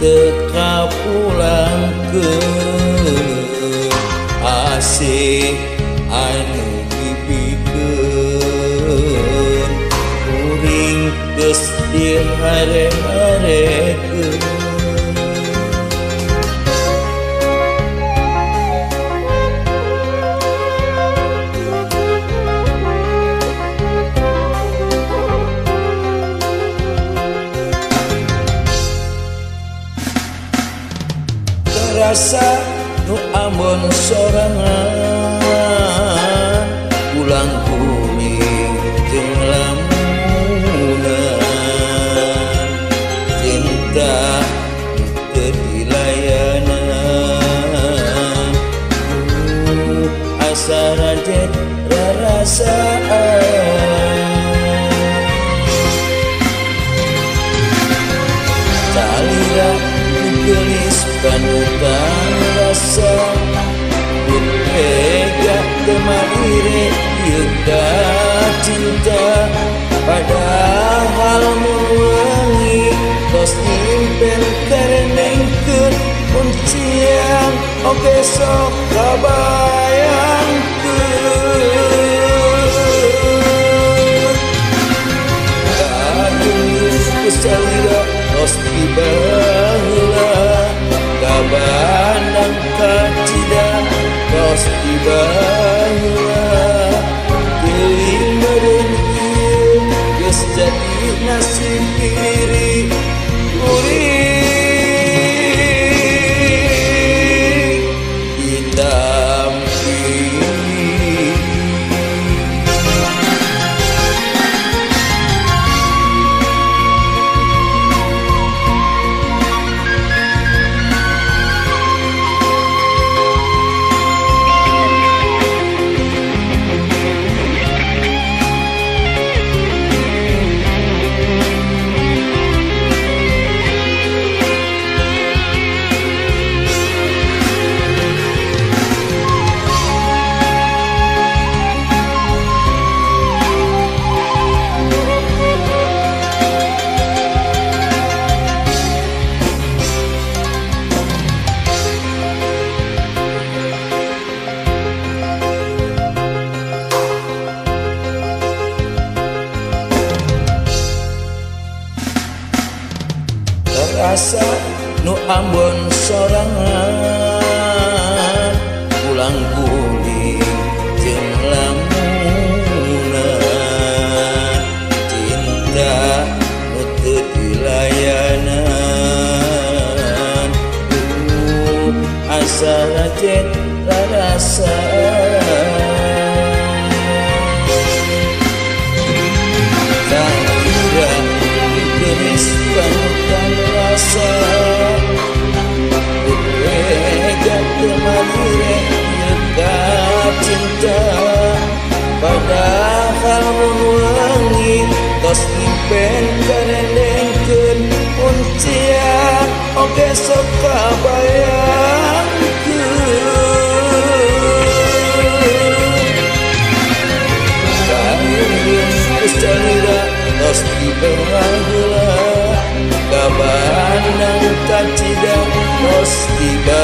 teka pulang ke asik anu dipikeun kuring geus dihare-harekeun. Rasa nu ambon sorangan pulang kuning jeung lamunan cinta teu dilayanan asa radet rarasaan calira gelis panutan rasa tega kemarin yuda cinta padahal mewangi tos nyimpen karenengkeun kuncian oge sok kabayangkeun kageus kusalira tos tiba heula kabandang kacida tos tiba heula teuing meureun ieu geus jadi nasib diri kuring ditampi. Rasa nu ambon sorangan pulang kuning jeung lamunan cinta nu teu dilayanan asa rajet rarasaan calira gelis panutan rasa tega kemarin yuda cinta padahal mewangi tos nyimpen karenengkeun kuncian oge sok kabayangkeun kageus kusalira tos tiba heula kabandang kacida tos tiba